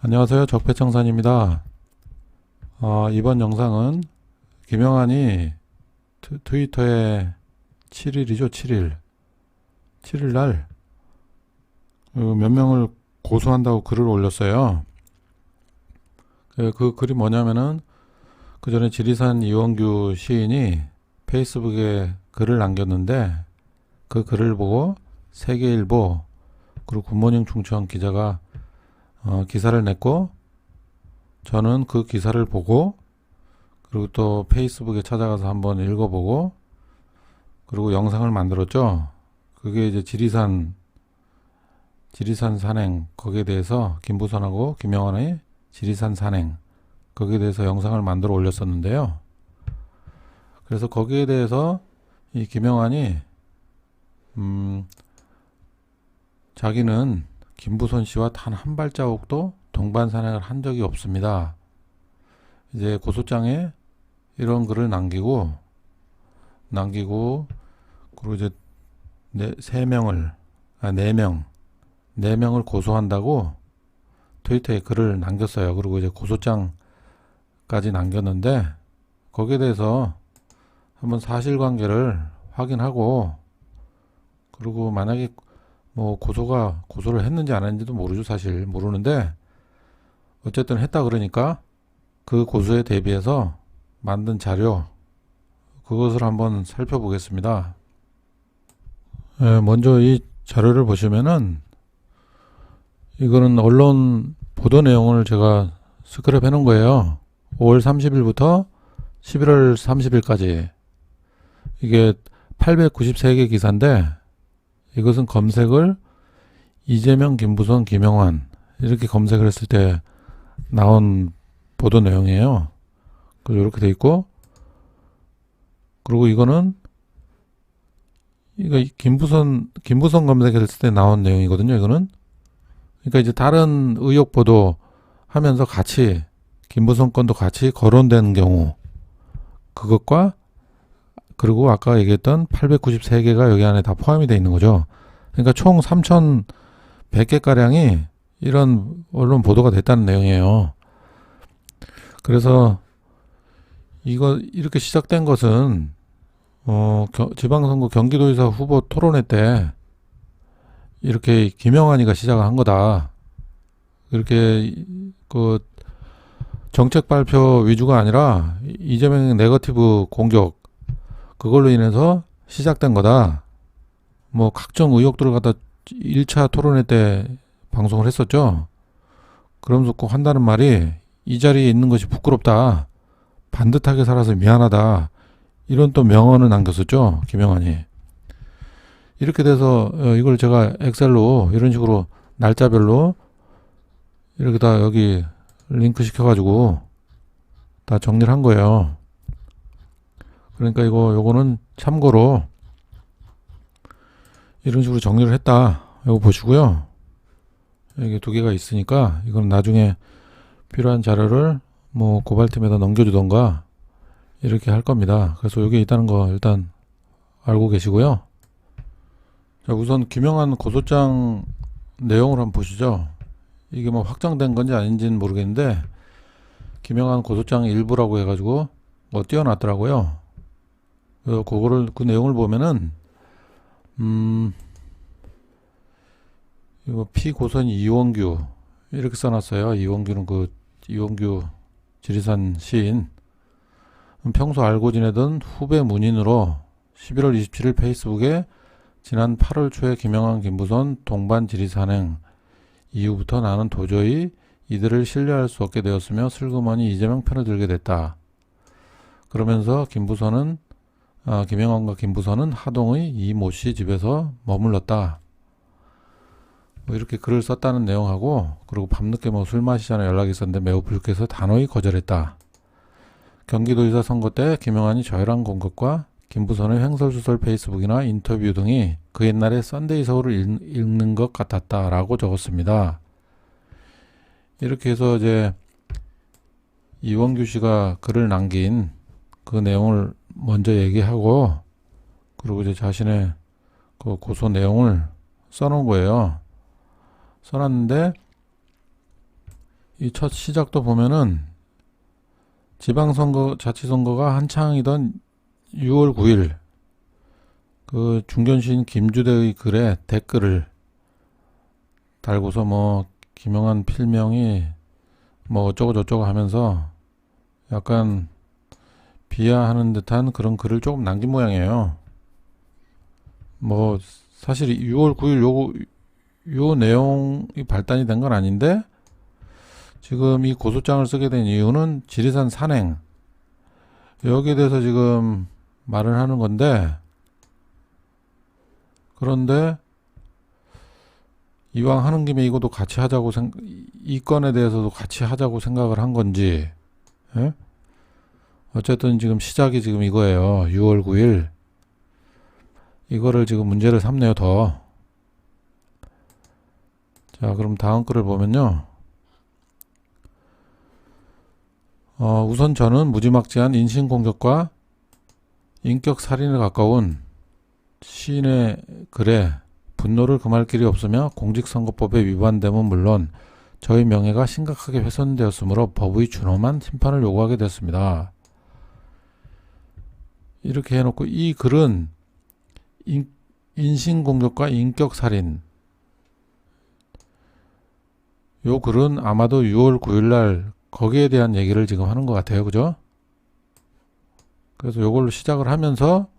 안녕하세요. 적폐청산입니다. 이번 영상은 김영환이 트위터에 7일이죠. 7일 날 몇 명을 고소한다고 글을 올렸어요. 그 글이 뭐냐면은 그 전에 지리산 이원규 시인이 페이스북에 글을 남겼는데 그 글을 보고 세계일보 그리고 굿모닝 충청 기자가 기사를 냈고, 저는 그 기사를 보고 그리고 또 페이스북에 찾아가서 한번 읽어보고 그리고 영상을 만들었죠. 그게 이제 지리산 산행, 거기에 대해서 김부선하고 김영환의 지리산 산행, 거기에 대해서 영상을 만들어 올렸었는데요. 그래서 거기에 대해서 이 김영환이 자기는 김부선 씨와 단 한 발자국도 동반 산행을 한 적이 없습니다. 이제 고소장에 이런 글을 남기고 그리고 이제 네 명을 고소한다고 트위터에 글을 남겼어요. 그리고 이제 고소장까지 남겼는데 거기에 대해서 한번 사실관계를 확인하고, 그리고 만약에 뭐 고소를 했는지 안 했는지도 모르죠. 사실 모르는데 어쨌든 했다 그러니까 그 고소에 대비해서 만든 자료, 그것을 한번 살펴보겠습니다. 먼저 이 자료를 보시면은 이거는 언론 보도 내용을 제가 스크랩 해 놓은 거예요. 5월 30일부터 11월 30일까지 이게 893개 기사인데, 이것은 검색을 이재명, 김부선, 김영환 이렇게 검색을 했을 때 나온 보도 내용이에요. 이렇게 돼 있고, 그리고 이거 김부선 검색했을 때 나온 내용이거든요. 이거는 그러니까 이제 다른 의혹 보도 하면서 같이 김부선 건도 같이 거론된 경우, 그것과 그리고 아까 얘기했던 893개가 여기 안에 다 포함이 되어 있는 거죠. 그러니까 총 3,100개가량이 이런 언론 보도가 됐다는 내용이에요. 그래서 이렇게 시작된 것은 지방선거 경기도의사 후보 토론회 때 이렇게 김영환이가 시작을 한 거다. 이렇게 그 정책 발표 위주가 아니라 이재명의 네거티브 공격, 그걸로 인해서 시작된 거다. 뭐 각종 의혹들을 갖다 1차 토론회 때 방송을 했었죠. 그러면서 꼭 한다는 말이 이 자리에 있는 것이 부끄럽다, 반듯하게 살아서 미안하다, 이런 또 명언을 남겼었죠. 김영환이. 이렇게 돼서 이걸 제가 엑셀로 이런 식으로 날짜별로 이렇게 다 여기 링크 시켜가지고 다 정리를 한 거예요. 그러니까 요거는 참고로 이런 식으로 정리를 했다. 이거 보시고요. 여기 두 개가 있으니까 이건 나중에 필요한 자료를 뭐 고발팀에다 넘겨주던가 이렇게 할 겁니다. 그래서 여기 있다는 거 일단 알고 계시고요. 자, 우선 김영환 고소장 내용을 한번 보시죠. 이게 뭐 확정된 건지 아닌지는 모르겠는데 김영환 고소장 일부라고 해가지고 뭐 띄워놨더라고요. 그 내용을 보면은 이거 피고선 이원규 이렇게 써놨어요. 이원규는 이원규 지리산 시인, 평소 알고 지내던 후배 문인으로 11월 27일 페이스북에 지난 8월 초에 김영환, 김부선 동반 지리산행 이후부터 나는 도저히 이들을 신뢰할 수 없게 되었으며 슬그머니 이재명 편을 들게 됐다. 그러면서 김영환과 김부선은 하동의 이모 씨 집에서 머물렀다. 뭐 이렇게 글을 썼다는 내용하고, 그리고 밤늦게 뭐 술 마시자는 연락이 있었는데 매우 불쾌해서 단호히 거절했다. 경기도의사 선거 때 김영환이 저열한 공격과 김부선의 횡설수설 페이스북이나 인터뷰 등이 그 옛날에 썬데이 서울을 읽는 것 같았다라고 적었습니다. 이렇게 해서 이제 이원규 씨가 글을 남긴 그 내용을 먼저 얘기하고, 그리고 이제 자신의 그 고소 내용을 써놓은 거예요. 써놨는데 이 첫 시작도 보면은 지방선거, 자치선거가 한창이던 6월 9일 그 중견시인 김주대의 글에 댓글을 달고서 뭐 김영한 필명이 뭐 어쩌고 저쩌고 하면서 약간 비하하는 듯한 그런 글을 조금 남긴 모양이에요. 뭐 사실 6월 9일 요 내용이 발단이 된 건 아닌데 지금 이 고소장을 쓰게 된 이유는 지리산 산행 여기에 대해서 지금 말을 하는 건데, 그런데 이왕 하는 김에 이것도 같이 하자고 이 건에 대해서도 같이 하자고 생각을 한 건지, 예? 어쨌든 지금 시작이 지금 이거예요. 6월 9일 이거를 지금 문제를 삼네요. 더. 자, 그럼 다음 글을 보면요. 우선 저는 무지막지한 인신공격과 인격살인에 가까운 시인의 글에 분노를 금할 길이 없으며 공직선거법에 위반됨은 물론 저희 명예가 심각하게 훼손되었으므로 법의 준엄한 심판을 요구하게 됐습니다. 이렇게 해놓고 이 글은 인신공격과 인격살인, 요 글은 아마도 6월 9일날 거기에 대한 얘기를 지금 하는 것 같아요. 그죠? 그래서 요걸로 시작을 하면서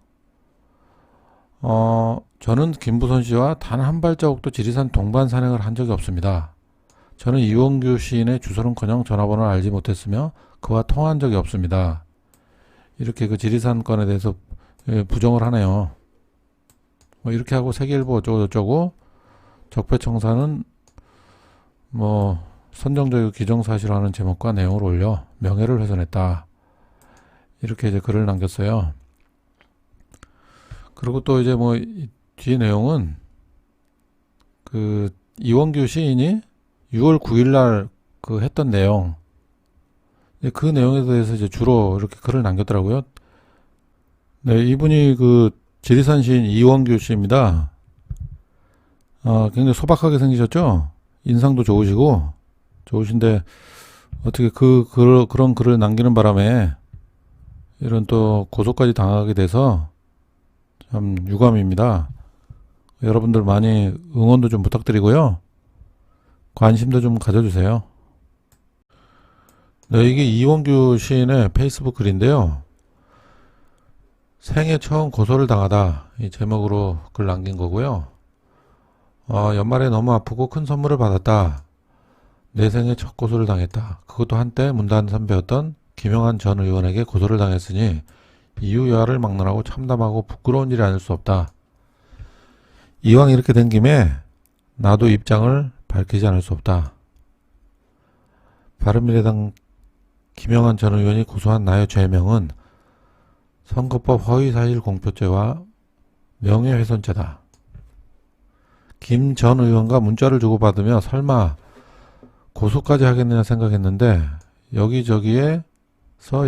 저는 김부선 씨와 단 한 발자국도 지리산 동반 산행을 한 적이 없습니다. 저는 이원규 시인의 주소는커녕 전화번호를 알지 못했으며 그와 통화한 적이 없습니다. 이렇게 그 지리산 건에 대해서 부정을 하네요. 뭐 이렇게 하고 세계일보 어쩌고저쩌고 적폐청산은 뭐 선정적이고 기정사실화하는 제목과 내용을 올려 명예를 훼손했다. 이렇게 이제 글을 남겼어요. 그리고 또 이제 뭐 뒤에 내용은 그 이원규 시인이 6월 9일날 그 했던 내용, 그 내용에 대해서 이제 주로 이렇게 글을 남겼더라고요. 네, 이분이 그 지리산 시인 이원규 씨입니다. 굉장히 소박하게 생기셨죠? 인상도 좋으신데 어떻게 그런 글을 남기는 바람에 이런 또 고소까지 당하게 돼서 참 유감입니다. 여러분들 많이 응원도 좀 부탁드리고요. 관심도 좀 가져주세요. 네, 이게 이원규 시인의 페이스북 글인데요. 생애 처음 고소를 당하다, 이 제목으로 글 남긴 거고요. 연말에 너무 아프고 큰 선물을 받았다. 내 생애 첫 고소를 당했다. 그것도 한때 문단 선배였던 김영한 전 의원에게 고소를 당했으니 이유 여하를 막론하고 참담하고 부끄러운 일이 아닐 수 없다. 이왕 이렇게 된 김에 나도 입장을 밝히지 않을 수 없다. 바른미래당 김영한 전 의원이 고소한 나의 죄명은 선거법 허위사실 공표죄와 명예훼손죄다. 김 전 의원과 문자를 주고받으며 설마 고소까지 하겠느냐 생각했는데 여기저기에서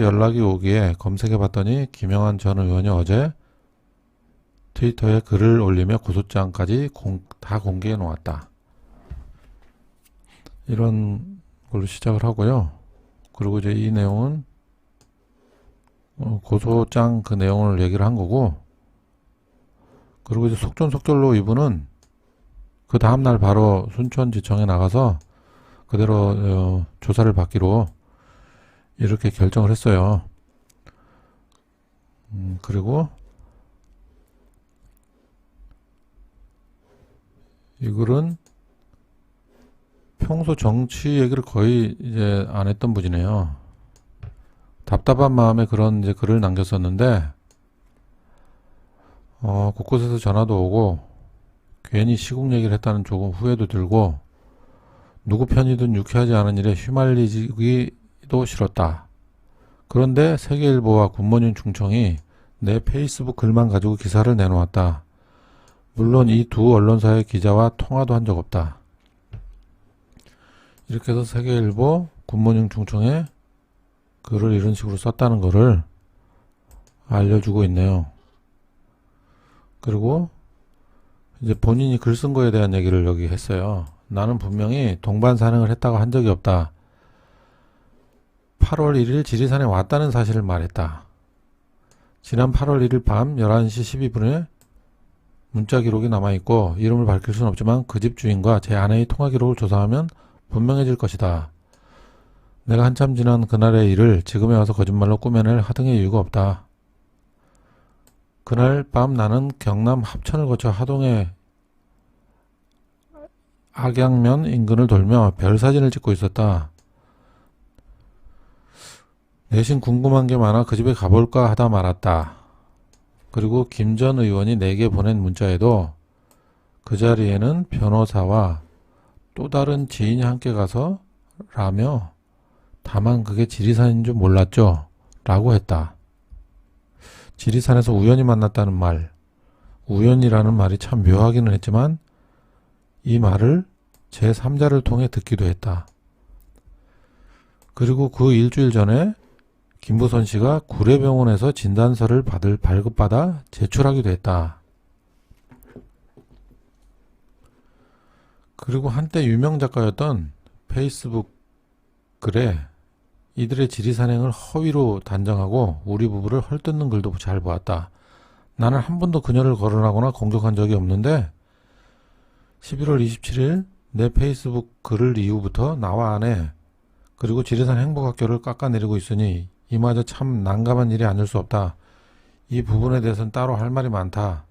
연락이 오기에 검색해봤더니 김영한 전 의원이 어제 트위터에 글을 올리며 고소장까지 다 공개해 놓았다. 이런 걸로 시작을 하고요. 그리고 이제 이 내용은 고소장 그 내용을 얘기를 한 거고, 그리고 이제 속전속결로 이분은 그 다음날 바로 순천지청에 나가서 그대로 조사를 받기로 이렇게 결정을 했어요. 그리고 이 글은 평소 정치 얘기를 거의 이제 안 했던 분이네요. 답답한 마음에 그런 이제 글을 남겼었는데, 곳곳에서 전화도 오고, 괜히 시국 얘기를 했다는 조금 후회도 들고, 누구 편이든 유쾌하지 않은 일에 휘말리기도 싫었다. 그런데 세계일보와 굿모닝 충청이 내 페이스북 글만 가지고 기사를 내놓았다. 물론 이 두 언론사의 기자와 통화도 한 적 없다. 이렇게 해서 세계일보, 굿모닝 충청에 글을 이런 식으로 썼다는 거를 알려주고 있네요. 그리고 이제 본인이 글 쓴 거에 대한 얘기를 여기 했어요. 나는 분명히 동반 산행을 했다고 한 적이 없다. 8월 1일 지리산에 왔다는 사실을 말했다. 지난 8월 1일 밤 11시 12분에 문자 기록이 남아있고 이름을 밝힐 수는 없지만 그 집 주인과 제 아내의 통화 기록을 조사하면 분명해질 것이다. 내가 한참 지난 그날의 일을 지금에 와서 거짓말로 꾸며낼 하등의 이유가 없다. 그날 밤 나는 경남 합천을 거쳐 하동의 악양면 인근을 돌며 별 사진을 찍고 있었다. 내심 궁금한 게 많아 그 집에 가볼까 하다 말았다. 그리고 김 전 의원이 내게 보낸 문자에도 그 자리에는 변호사와 또 다른 지인이 함께 가서 라며 다만 그게 지리산인 줄 몰랐죠 라고 했다. 지리산에서 우연히 만났다는 말, 우연이라는 말이 참 묘하기는 했지만 이 말을 제3자를 통해 듣기도 했다. 그리고 그 일주일 전에 김부선 씨가 구례병원에서 진단서를 발급받아 제출하기도 했다. 그리고 한때 유명 작가였던 페이스북 글에 이들의 지리산행을 허위로 단정하고 우리 부부를 헐뜯는 글도 잘 보았다. 나는 한 번도 그녀를 거론하거나 공격한 적이 없는데 11월 27일 내 페이스북 글을 이후부터 나와 아내 그리고 지리산 행복학교를 깎아내리고 있으니 이마저 참 난감한 일이 아닐 수 없다. 이 부분에 대해서는 따로 할 말이 많다.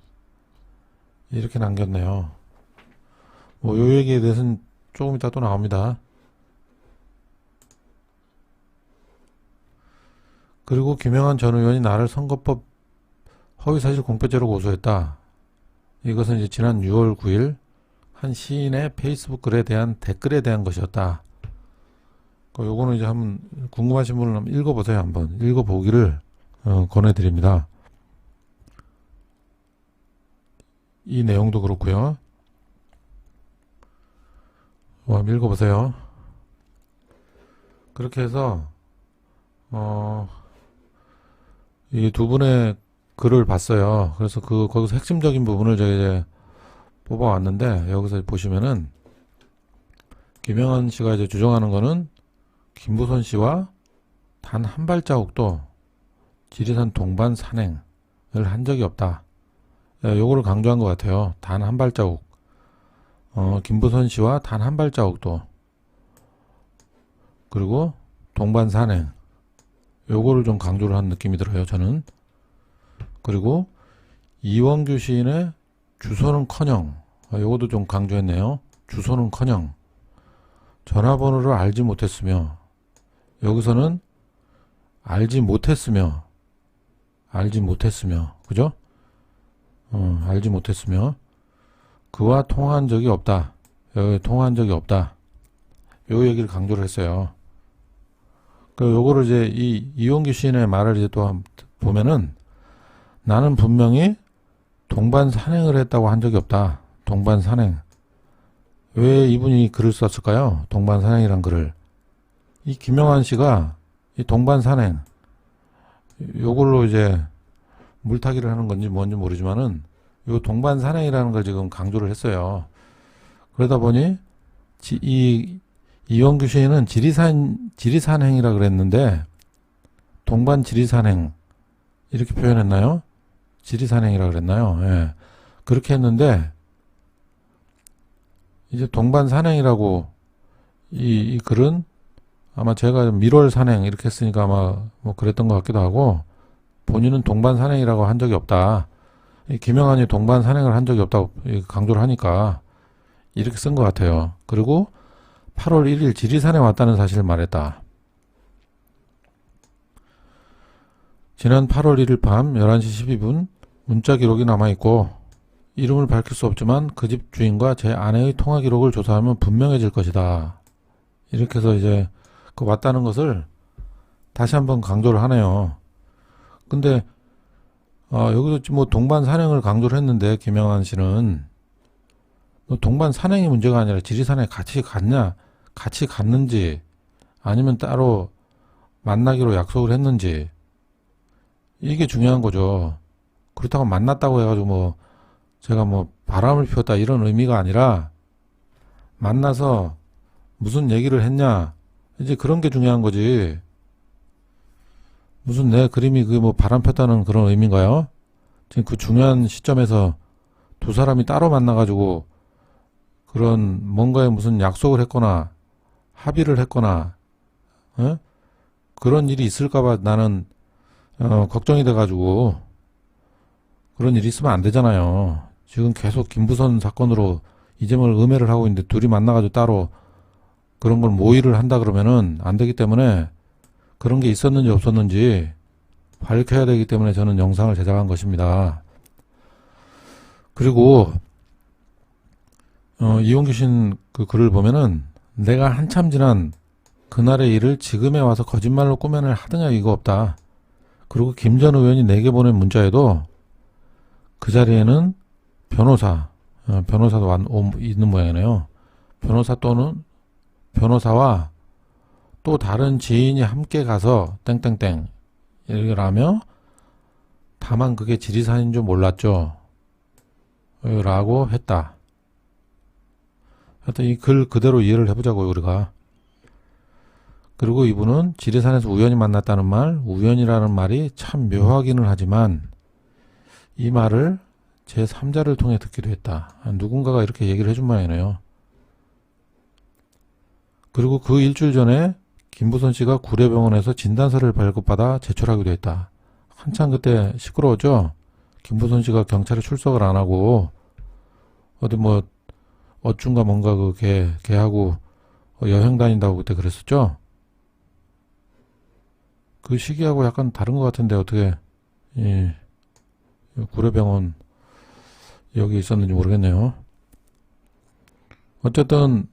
이렇게 남겼네요. 요 얘기에 대해서는 조금 이따 또 나옵니다. 그리고 김영한 전 의원이 나를 선거법 허위사실 공표죄로 고소했다. 이것은 이제 지난 6월 9일 한 시인의 페이스북 글에 대한 댓글에 대한 것이었다. 요거는 이제 한번 궁금하신 분은 한번 읽어보세요. 한번 읽어보기를 권해드립니다. 이 내용도 그렇고요. 한번 읽어보세요. 그렇게 해서 이 두 분의 글을 봤어요. 그래서 거기서 핵심적인 부분을 제가 이제 뽑아왔는데 여기서 보시면은 김영한 씨가 이제 주장하는 거는 김부선 씨와 단 한 발자국도 지리산 동반 산행을 한 적이 없다. 요거를 강조한 것 같아요. 단 한 발자국. 김부선 씨와 단 한 발자국도. 그리고 동반 산행. 요거를 좀 강조를 한 느낌이 들어요, 저는. 그리고 이원규 시인의 주소는커녕. 요것도 좀 강조했네요. 주소는커녕. 전화번호를 알지 못했으며 여기서는 알지 못했으며 그죠? 알지 못했으며 그와 통화한 적이 없다. 여기 통화한 적이 없다. 요 얘기를 강조를 했어요. 요거를 이제 이원규 시인의 말을 이제 또 보면은 나는 분명히 동반 산행을 했다고 한 적이 없다. 동반 산행. 왜 이분이 글을 썼을까요? 동반 산행이란 글을. 이 김영한 씨가 이 동반 산행 요걸로 이제 물타기를 하는 건지 뭔지 모르지만은 요 동반 산행이라는 걸 지금 강조를 했어요. 그러다 보니 이원규 시인은 지리산행이라 그랬는데 동반 지리산행 이렇게 표현했나요? 지리산행이라 그랬나요? 예. 그렇게 했는데 이제 동반 산행이라고 이 글은 아마 제가 밀월 산행 이렇게 했으니까 아마 뭐 그랬던 것 같기도 하고 본인은 동반 산행이라고 한 적이 없다. 김영한이 동반 산행을 한 적이 없다고 강조를 하니까 이렇게 쓴 것 같아요. 그리고 8월 1일 지리산에 왔다는 사실을 말했다. 지난 8월 1일 밤 11시 12분 문자 기록이 남아있고 이름을 밝힐 수 없지만 그 집 주인과 제 아내의 통화 기록을 조사하면 분명해질 것이다. 이렇게 해서 이제 그 왔다는 것을 다시 한번 강조를 하네요. 근데 여기서 뭐 동반 산행을 강조를 했는데 김영한 씨는 동반 산행이 문제가 아니라 지리산에 같이 갔는지 아니면 따로 만나기로 약속을 했는지 이게 중요한 거죠. 그렇다고 만났다고 해가지고 뭐 제가 뭐 바람을 피웠다 이런 의미가 아니라 만나서 무슨 얘기를 했냐 이제 그런 게 중요한 거지. 무슨 내 그림이 그 뭐 바람 폈다는 그런 의미인가요? 지금 그 중요한 시점에서 두 사람이 따로 만나가지고 그런 뭔가에 무슨 약속을 했거나 합의를 했거나 어? 그런 일이 있을까봐 나는 걱정이 돼가지고 그런 일이 있으면 안 되잖아요. 지금 계속 김부선 사건으로 이재명을 음해를 하고 있는데 둘이 만나가지고 따로 그런 걸 모의를 한다 그러면은 안 되기 때문에 그런 게 있었는지 없었는지 밝혀야 되기 때문에 저는 영상을 제작한 것입니다. 그리고 이용규 씨는 그 글을 보면은 내가 한참 지난 그날의 일을 지금에 와서 거짓말로 꾸며낼 하등의 이거 없다. 그리고 김 전 의원이 내게 보낸 문자에도 그 자리에는 변호사도 있는 모양이네요. 변호사 또는 변호사와 또 다른 지인이 함께 가서 땡땡땡 이라며 다만 그게 지리산인 줄 몰랐죠. 라고 했다. 하여튼 이 글 그대로 이해를 해보자고요, 우리가. 그리고 이분은 지리산에서 우연히 만났다는 말, 우연이라는 말이 참 묘하기는 하지만 이 말을 제3자를 통해 듣기도 했다. 누군가가 이렇게 얘기를 해준 모양이네요. 그리고 그 일주일 전에 김부선 씨가 구례병원에서 진단서를 발급받아 제출하기도 했다. 한참 그때 시끄러웠죠? 김부선 씨가 경찰에 출석을 안 하고 어디 뭐 어쭌가 뭔가 그 걔하고 여행 다닌다고 그때 그랬었죠? 그 시기하고 약간 다른 것 같은데 어떻게 구례병원 여기 있었는지 모르겠네요. 어쨌든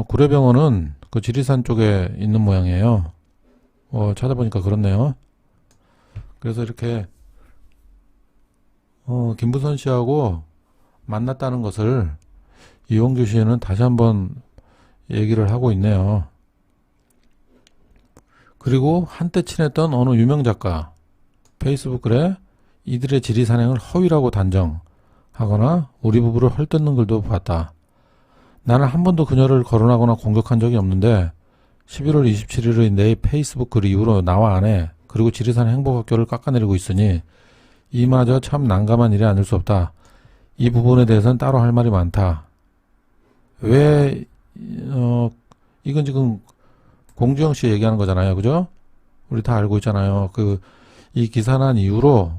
구례병원은 그 지리산 쪽에 있는 모양이에요. 찾아보니까 그렇네요. 그래서 이렇게 김부선 씨하고 만났다는 것을 이용규 씨는 다시 한번 얘기를 하고 있네요. 그리고 한때 친했던 어느 유명 작가 페이스북 글에 이들의 지리산행을 허위라고 단정하거나 우리 부부를 헐뜯는 글도 봤다. 나는 한 번도 그녀를 거론하거나 공격한 적이 없는데 11월 27일의 내 페이스북 글 이후로 나와 아내 그리고 지리산 행복학교를 깎아내리고 있으니 이마저 참 난감한 일이 아닐 수 없다. 이 부분에 대해서는 따로 할 말이 많다. 왜 이건 지금 공주영 씨 얘기하는 거잖아요, 그죠? 우리 다 알고 있잖아요. 이 기사 난 이후로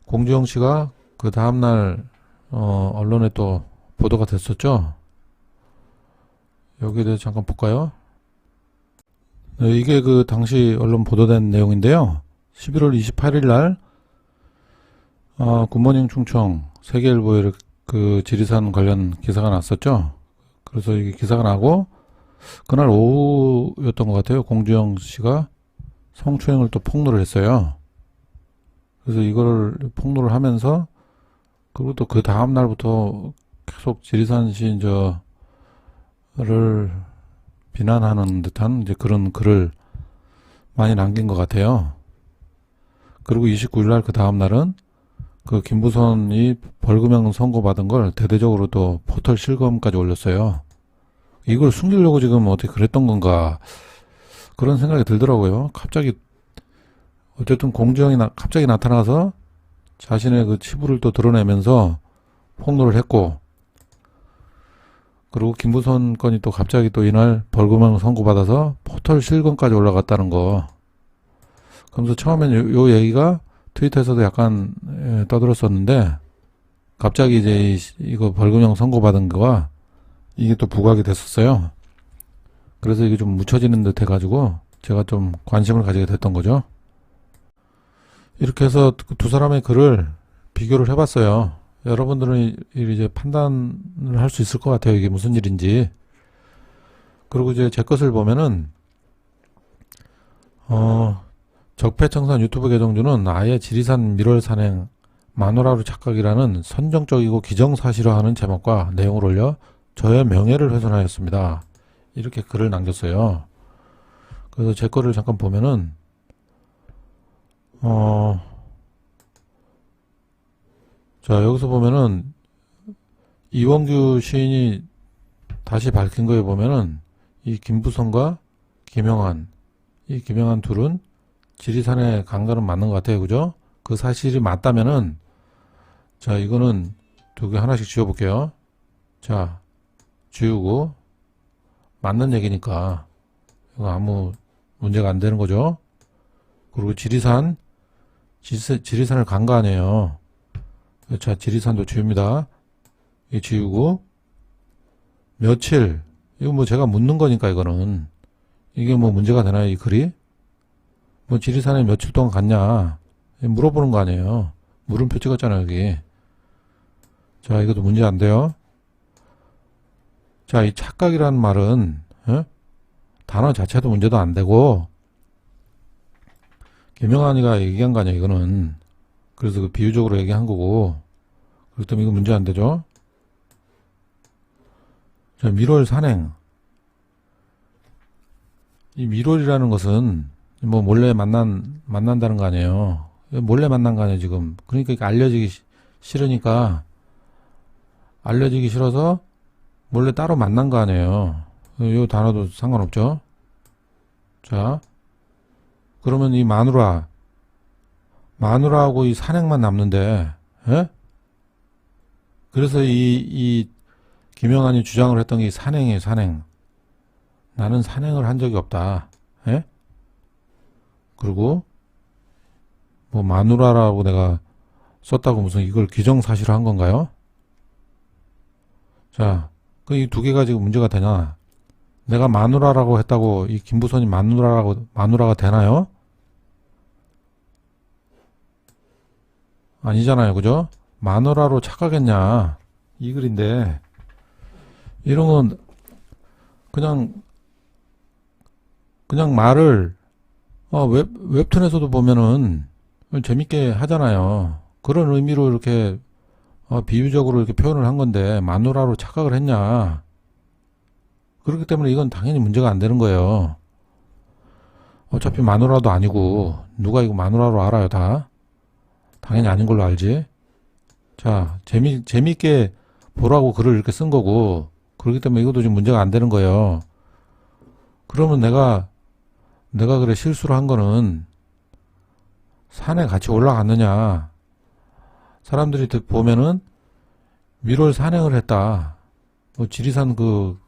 공주영 씨가 그 다음날 언론에 또 보도가 됐었죠. 여기에 대해서 잠깐 볼까요? 네, 이게 그 당시 언론 보도된 내용인데요. 11월 28일 날 굿모닝 충청 세계일보에 그 지리산 관련 기사가 났었죠. 그래서 이게 기사가 나고 그날 오후였던 것 같아요. 공주영 씨가 성추행을 또 폭로를 했어요. 그래서 이걸 폭로를 하면서 그리고 또 그 다음 날부터 계속 지리산 시인저를 비난하는 듯한 이제 그런 글을 많이 남긴 것 같아요. 그리고 29일 날 그 다음 날은 그 김부선이 벌금형 선고받은 걸 대대적으로 또 포털 실검까지 올렸어요. 이걸 숨기려고 지금 어떻게 그랬던 건가 그런 생각이 들더라고요. 갑자기 어쨌든 공주영이 갑자기 나타나서 자신의 그 치부를 또 드러내면서 폭로를 했고 그리고 김부선 건이 또 갑자기 또 이날 벌금형 선고받아서 포털 실검까지 올라갔다는 거. 그러면서 처음엔 요 얘기가 트위터에서도 약간 떠들었었는데 갑자기 이제 이거 벌금형 선고받은 거가 이게 또 부각이 됐었어요. 그래서 이게 좀 묻혀지는 듯 해가지고 제가 좀 관심을 가지게 됐던 거죠. 이렇게 해서 두 사람의 글을 비교를 해봤어요. 여러분들은 이제 판단을 할 수 있을 것 같아요. 이게 무슨 일인지. 그리고 이제 제 것을 보면은 적폐청산 유튜브 계정주는 아예 지리산 밀월 산행 마누라로 착각이라는 선정적이고 기정사실화하는 제목과 내용을 올려 저의 명예를 훼손하였습니다. 이렇게 글을 남겼어요. 그래서 제 거를 잠깐 보면은 자 여기서 보면은 이원규 시인이 다시 밝힌 거에 보면은 이 김부선과 김영한 이 김영한 둘은 지리산에 간 거는 맞는 것 같아요. 그죠? 그 사실이 맞다면은, 자, 이거는 두 개 하나씩 지워볼게요. 자, 지우고, 맞는 얘기니까, 이거 아무 문제가 안 되는 거죠. 그리고 지리산을 간 거 아니에요. 자, 지리산도 지웁니다. 이 지우고, 며칠, 이거 뭐 제가 묻는 거니까 이거는. 이게 뭐 문제가 되나요, 이 글이? 뭐 지리산에 며칠 동안 갔냐? 물어보는 거 아니에요. 물음표 찍었잖아요, 여기. 자, 이것도 문제 안 돼요. 자, 이 착각이라는 말은, 단어 자체도 문제도 안 되고, 김영환이가 얘기한 거 아니야, 이거는. 그래서 그 비유적으로 얘기한 거고, 그렇기 때문에 이거 문제 안 되죠? 자, 밀월 산행. 이 밀월이라는 것은, 뭐, 몰래 만난다는 거 아니에요. 몰래 만난 거 아니에요, 지금. 그러니까 알려지기 싫으니까, 알려지기 싫어서, 몰래 따로 만난 거 아니에요. 이 단어도 상관없죠? 자, 그러면 이 마누라하고 이 산행만 남는데, 예? 그래서 이 김영환이 주장을 했던 게 산행이에요, 산행. 나는 산행을 한 적이 없다. 예? 그리고 뭐 마누라라고 내가 썼다고 무슨 이걸 기정사실화 한 건가요? 자, 그 이 두 개가 지금 문제가 되냐? 내가 마누라라고 했다고 이 김부선이 마누라가 되나요? 아니잖아요, 그죠? 마누라로 착각했냐? 이 글인데 이런 건 그냥 말을 웹툰에서도 보면은 재밌게 하잖아요. 그런 의미로 이렇게 비유적으로 이렇게 표현을 한 건데 마누라로 착각을 했냐? 그렇기 때문에 이건 당연히 문제가 안 되는 거예요. 어차피 마누라도 아니고 누가 이거 마누라로 알아요, 다? 당연히 아닌 걸로 알지. 자, 재밌게 보라고 글을 이렇게 쓴 거고, 그렇기 때문에 이것도 지금 문제가 안 되는 거예요. 그러면 내가 그래 실수를 한 거는 산에 같이 올라갔느냐? 사람들이 보면은 밀월 산행을 했다. 뭐 지리산 그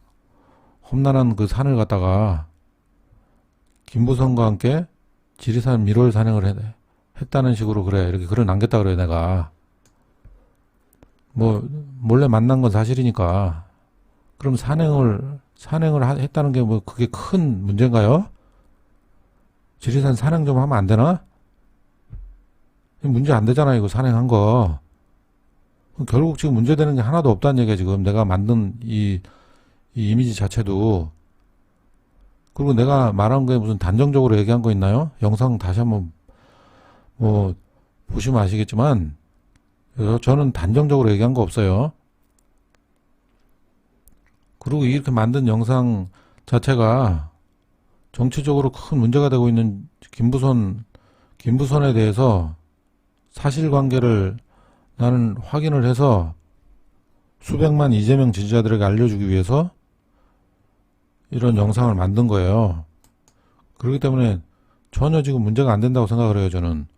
험난한 그 산을 갔다가 김부선과 함께 지리산 밀월 산행을 했다는 식으로 그래 이렇게 글을 남겼다 그래 내가. 뭐 몰래 만난 건 사실이니까. 그럼 산행을 했다는 게 뭐 그게 큰 문제인가요? 지리산 산행 좀 하면 안 되나? 문제 안 되잖아 이거 산행한 거. 결국 지금 문제되는 게 하나도 없다는 얘기야 지금 내가 만든 이 이미지 자체도. 그리고 내가 말한 거에 무슨 단정적으로 얘기한 거 있나요? 영상 다시 한번 뭐 보시면 아시겠지만 저는 단정적으로 얘기한 거 없어요. 그리고 이렇게 만든 영상 자체가 정치적으로 큰 문제가 되고 있는 김부선에 대해서 사실관계를 나는 확인을 해서 수백만 이재명 지지자들에게 알려주기 위해서 이런 영상을 만든 거예요. 그렇기 때문에 전혀 지금 문제가 안 된다고 생각을 해요, 저는.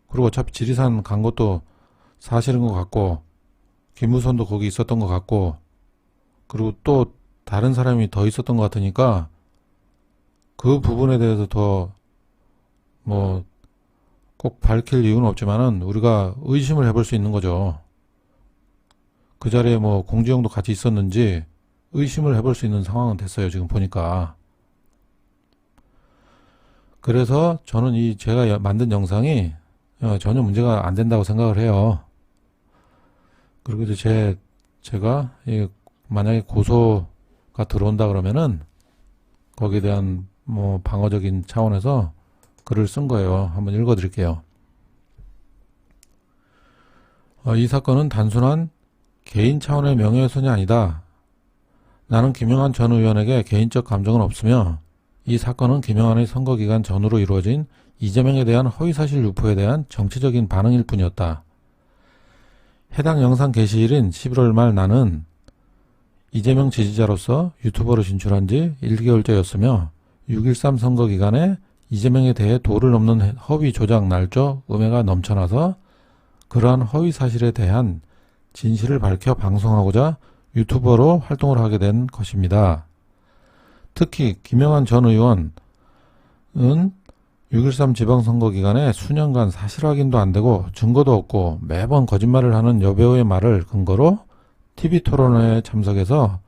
그리고 어차피 지리산 간 것도 사실인 것 같고, 김부선도 거기 있었던 것 같고, 그리고 또 다른 사람이 더 있었던 것 같으니까, 그 부분에 대해서 더, 뭐, 꼭 밝힐 이유는 없지만은, 우리가 의심을 해볼 수 있는 거죠. 그 자리에 뭐, 공지영도 같이 있었는지, 의심을 해볼 수 있는 상황은 됐어요, 지금 보니까. 그래서 저는 제가 만든 영상이 전혀 문제가 안 된다고 생각을 해요. 그리고 이제 제가 만약에 고소가 들어온다 그러면은 거기에 대한 뭐 방어적인 차원에서 글을 쓴 거예요. 한번 읽어 드릴게요. 이 사건은 단순한 개인 차원의 명예훼손이 아니다. 나는 김영환 전 의원에게 개인적 감정은 없으며 이 사건은 김영환의 선거기간 전후로 이루어진 이재명에 대한 허위사실 유포에 대한 정치적인 반응일 뿐이었다. 해당 영상 게시일인 11월 말 나는 이재명 지지자로서 유튜버로 진출한 지 1개월째였으며 6.13 선거 기간에 이재명에 대해 도를 넘는 허위 조작 날조 음해가 넘쳐나서 그러한 허위 사실에 대한 진실을 밝혀 방송하고자 유튜버로 활동을 하게 된 것입니다. 특히 김영한 전 의원은 6.13 지방선거 기간에 수년간 사실 확인도 안 되고 증거도 없고 매번 거짓말을 하는 여배우의 말을 근거로 TV토론회에 참석해서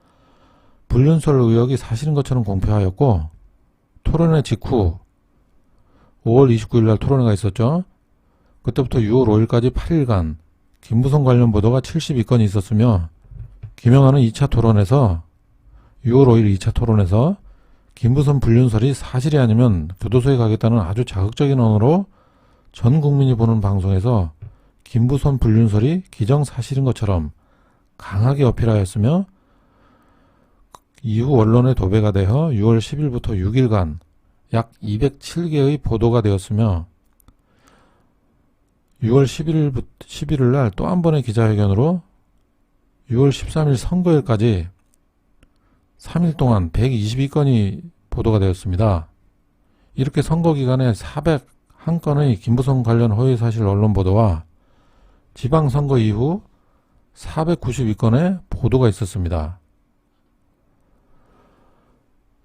불륜설 의혹이 사실인 것처럼 공표하였고, 토론회 직후 5월 29일 날 토론회가 있었죠. 그때부터 6월 5일까지 8일간 김부선 관련 보도가 72건이 있었으며, 김영하는 2차 토론에서 6월 5일 2차 토론에서 김부선 불륜설이 사실이 아니면 교도소에 가겠다는 아주 자극적인 언어로 전 국민이 보는 방송에서 김부선 불륜설이 기정사실인 것처럼 강하게 어필하였으며, 이후 언론에 도배가 되어 6월 10일부터 6일간 약 207개의 보도가 되었으며, 6월 11일 날 또 한 번의 기자회견으로 6월 13일 선거일까지 3일 동안 122건이 보도가 되었습니다. 이렇게 선거 기간에 401건의 김부선 관련 허위사실 언론 보도와 지방선거 이후 492건의 보도가 있었습니다.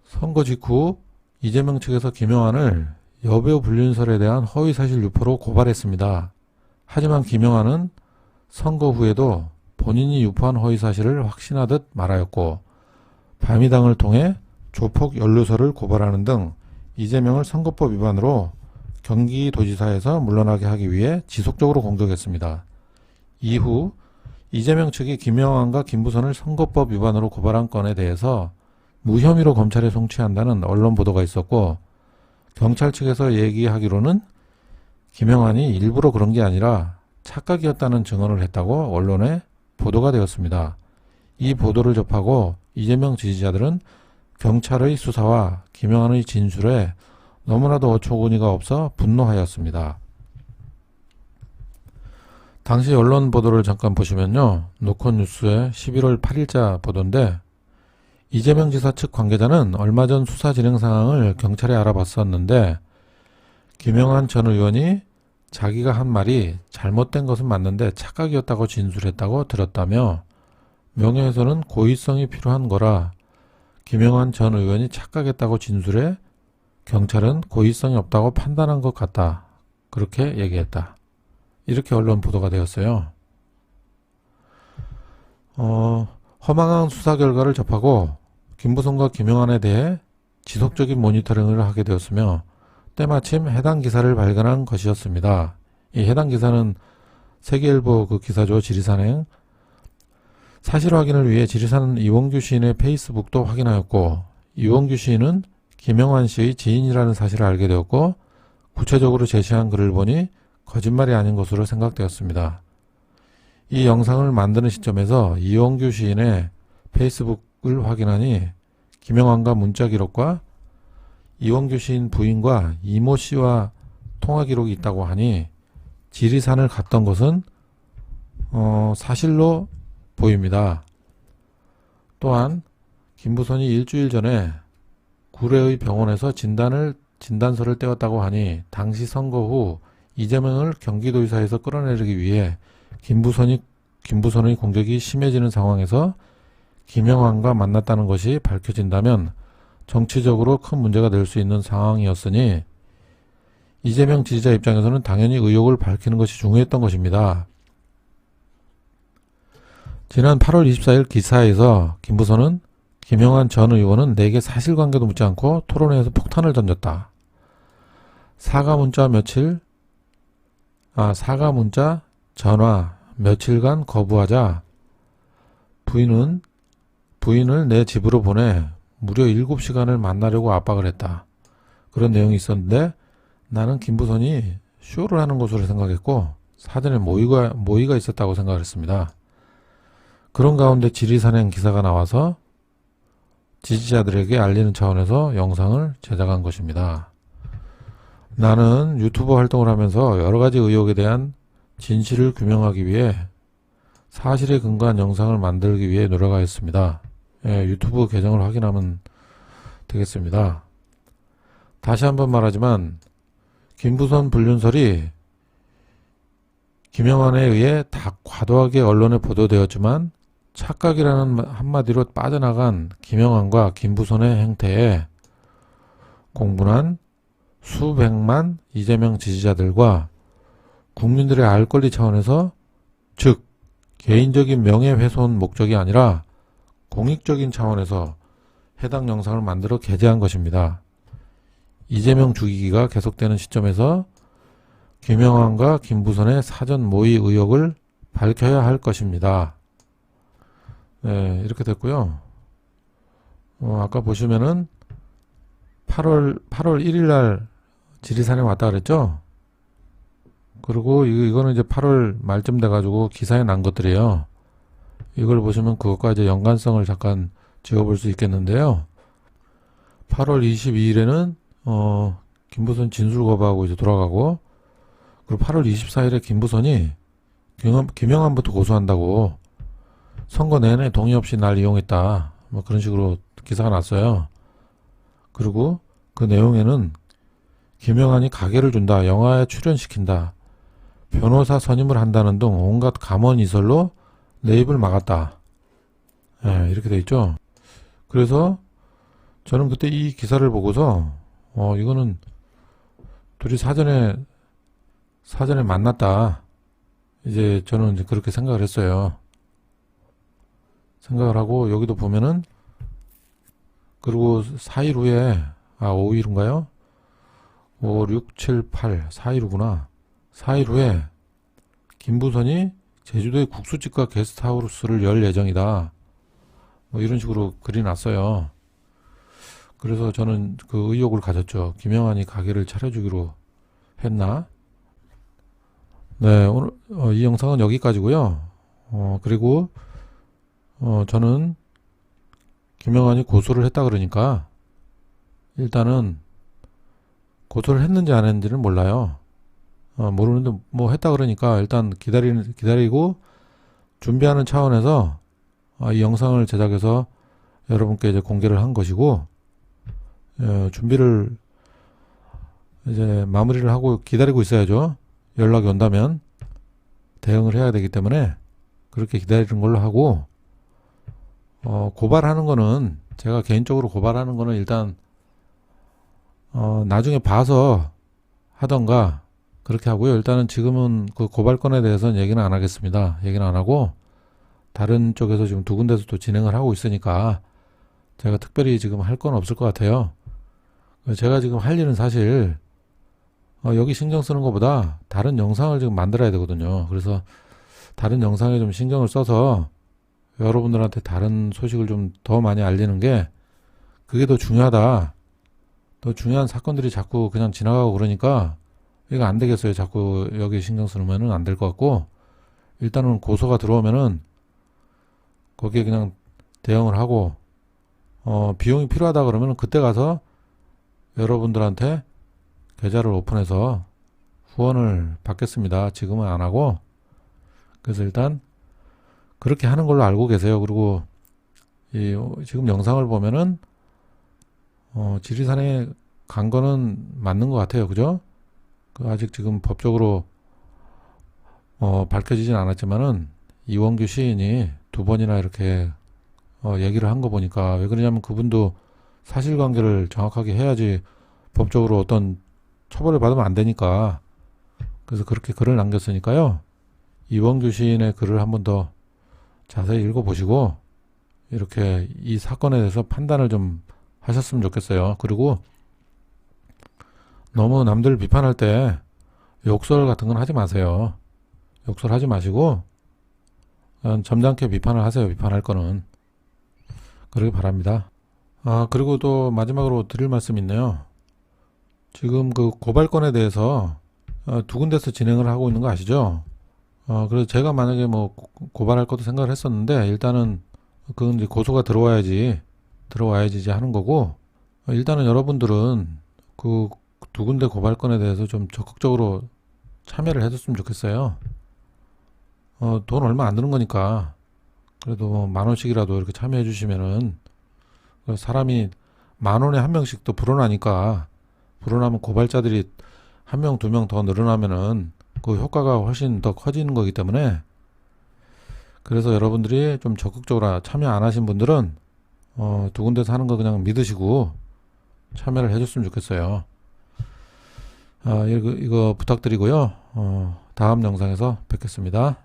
선거 직후 이재명 측에서 김영한을 여배우 불륜설에 대한 허위사실 유포로 고발했습니다. 하지만 김영한은 선거 후에도 본인이 유포한 허위사실을 확신하듯 말하였고, 밤이당을 통해 조폭 연루설을 고발하는 등 이재명을 선거법 위반으로 경기도지사에서 물러나게 하기 위해 지속적으로 공격했습니다. 이후 이재명 측이 김영한과 김부선을 선거법 위반으로 고발한 건에 대해서 무혐의로 검찰에 송치한다는 언론 보도가 있었고, 경찰 측에서 얘기하기로는 김영한이 일부러 그런 게 아니라 착각이었다는 증언을 했다고 언론에 보도가 되었습니다. 이 보도를 접하고 이재명 지지자들은 경찰의 수사와 김영한의 진술에 너무나도 어처구니가 없어 분노하였습니다. 당시 언론 보도를 잠깐 보시면요, 노컷뉴스의 11월 8일자 보도인데, 이재명 지사 측 관계자는 얼마 전 수사 진행 상황을 경찰에 알아봤었는데, 김영한 전 의원이 자기가 한 말이 잘못된 것은 맞는데 착각이었다고 진술했다고 들었다며, 명예훼손은 고의성이 필요한 거라 김영한 전 의원이 착각했다고 진술해 경찰은 고의성이 없다고 판단한 것 같다, 그렇게 얘기했다. 이렇게 언론 보도가 되었어요. 허망한 수사 결과를 접하고 김부선과 김영한에 대해 지속적인 모니터링을 하게 되었으며, 때마침 해당 기사를 발견한 것이었습니다. 이 해당 기사는 세계일보 그 기사죠. 지리산행. 사실 확인을 위해 지리산 이원규 시인의 페이스북도 확인하였고, 이원규 시인은 김영한 씨의 지인이라는 사실을 알게 되었고, 구체적으로 제시한 글을 보니 거짓말이 아닌 것으로 생각되었습니다. 이 영상을 만드는 시점에서 이원규 시인의 페이스북을 확인하니 김영한과 문자 기록과 이원규 시인 부인과 이모 씨와 통화 기록이 있다고 하니 지리산을 갔던 것은 사실로 보입니다. 또한 김부선이 일주일 전에 구례의 병원에서 진단서를 떼었다고 하니 당시 선거 후 이재명을 경기도지사에서 끌어내리기 위해 김부선의 공격이 심해지는 상황에서 김영한과 만났다는 것이 밝혀진다면 정치적으로 큰 문제가 될 수 있는 상황이었으니 이재명 지지자 입장에서는 당연히 의혹을 밝히는 것이 중요했던 것입니다. 지난 8월 24일 기사에서 김부선은 김영한 전 의원은 내게 사실관계도 묻지 않고 토론회에서 폭탄을 던졌다. 사과 문자 전화 며칠간 거부하자 부인을 내 집으로 보내 무려 7시간을 만나려고 압박을 했다. 그런 내용이 있었는데, 나는 김부선이 쇼를 하는 것으로 생각했고 사전에 모의가 있었다고 생각을 했습니다. 그런 가운데 지리산행 기사가 나와서 지지자들에게 알리는 차원에서 영상을 제작한 것입니다. 나는 유튜버 활동을 하면서 여러가지 의혹에 대한 진실을 규명하기 위해 사실에 근거한 영상을 만들기 위해 노력하였습니다. 유튜브 계정을 확인하면 되겠습니다. 다시 한번 말하지만 김부선 불륜설이 김영환에 의해 다 과도하게 언론에 보도되었지만 착각이라는 한마디로 빠져나간 김영환과 김부선의 행태에 공분한 수백만 이재명 지지자들과 국민들의 알 권리 차원에서, 즉 개인적인 명예훼손 목적이 아니라 공익적인 차원에서 해당 영상을 만들어 게재한 것입니다. 이재명 죽이기가 계속되는 시점에서 김영환과 김부선의 사전 모의 의혹을 밝혀야 할 것입니다. 네, 이렇게 됐고요. 아까 보시면은 8월 1일 날 지리산에 왔다 그랬죠? 그리고 이거는 이제 8월 말쯤 돼가지고 기사에 난 것들이에요. 이걸 보시면 그것과 이제 연관성을 잠깐 지어볼 수 있겠는데요. 8월 22일에는 김부선 진술 거부하고 이제 돌아가고, 그리고 8월 24일에 김부선이 김영환부터 고소한다고, 선거 내내 동의 없이 날 이용했다, 뭐 그런 식으로 기사가 났어요. 그리고 그 내용에는 김영환이 가게를 준다, 영화에 출연시킨다, 변호사 선임을 한다는 등 온갖 감언이설로 내 입을 막았다. 네, 이렇게 돼 있죠. 그래서 저는 그때 이 기사를 보고서 이거는 둘이 사전에 만났다, 이제 저는 이제 그렇게 생각을 했어요. 생각을 하고, 여기도 보면은, 그리고 4일 후에, 5일인가요? 5, 6, 7, 8, 4일 후구나. 4일 후에 김부선이 제주도의 국수집과 게스트하우스를 열 예정이다, 뭐 이런 식으로 글이 났어요. 그래서 저는 그 의혹을 가졌죠. 김영환이 가게를 차려주기로 했나? 네, 오늘 이 영상은 여기까지고요. 그리고 저는 김영환이 고소를 했다 그러니까 일단은 고소를 했는지 안 했는지는 몰라요. 모르는데 뭐 했다 그러니까 일단 기다리고 준비하는 차원에서 이 영상을 제작해서 여러분께 이제 공개를 한 것이고, 준비를 이제 마무리를 하고 기다리고 있어야죠. 연락이 온다면 대응을 해야 되기 때문에 그렇게 기다리는 걸로 하고, 고발하는 거는, 제가 개인적으로 고발하는 거는 일단 나중에 봐서 하던가 그렇게 하고요. 일단은 지금은 그 고발건에 대해서는 얘기는 안 하겠습니다. 얘기는 안 하고, 다른 쪽에서 지금 두 군데서 또 진행을 하고 있으니까 제가 특별히 지금 할 건 없을 것 같아요. 제가 지금 할 일은 사실 여기 신경 쓰는 것보다 다른 영상을 지금 만들어야 되거든요. 그래서 다른 영상에 좀 신경을 써서 여러분들한테 다른 소식을 좀 더 많이 알리는 게, 그게 더 중요하다. 더 중요한 사건들이 자꾸 그냥 지나가고 그러니까 이거 안 되겠어요. 자꾸 여기 신경 쓰면은 안 될 것 같고, 일단은 고소가 들어오면은 거기에 그냥 대응을 하고, 비용이 필요하다 그러면 그때 가서 여러분들한테 계좌를 오픈해서 후원을 받겠습니다. 지금은 안 하고. 그래서 일단 그렇게 하는 걸로 알고 계세요. 그리고 지금 영상을 보면은 지리산에 간 거는 맞는 것 같아요. 그죠? 아직 지금 법적으로 밝혀지진 않았지만은 이원규 시인이 두 번이나 이렇게 얘기를 한 거 보니까, 왜 그러냐면 그분도 사실관계를 정확하게 해야지 법적으로 어떤 처벌을 받으면 안 되니까, 그래서 그렇게 글을 남겼으니까요. 이원규 시인의 글을 한번 더 자세히 읽어보시고 이렇게 이 사건에 대해서 판단을 좀 하셨으면 좋겠어요. 그리고 너무 남들 비판할 때 욕설 같은 건 하지 마세요. 욕설 하지 마시고 점잖게 비판을 하세요. 비판할 거는. 그러기 바랍니다. 그리고 또 마지막으로 드릴 말씀이 있네요. 지금 그 고발건에 대해서 두 군데서 진행을 하고 있는 거 아시죠? 그래서 제가 만약에 뭐 고발할 것도 생각을 했었는데, 일단은 그건 이제 고소가 들어와야지 이제 하는 거고, 일단은 여러분들은 그 두 군데 고발건에 대해서 좀 적극적으로 참여를 해줬으면 좋겠어요. 돈 얼마 안 드는 거니까 그래도 뭐 10,000원씩이라도 이렇게 참여해 주시면은, 사람이 10,000원에 한 명씩 또 불어나니까 불어나면 고발자들이 한 명, 두 명 더 늘어나면은 그 효과가 훨씬 더 커지는 거기 때문에, 그래서 여러분들이 좀 적극적으로 참여 안 하신 분들은 두 군데서 하는 거 그냥 믿으시고 참여를 해줬으면 좋겠어요. 이거 부탁드리고요. 다음 영상에서 뵙겠습니다.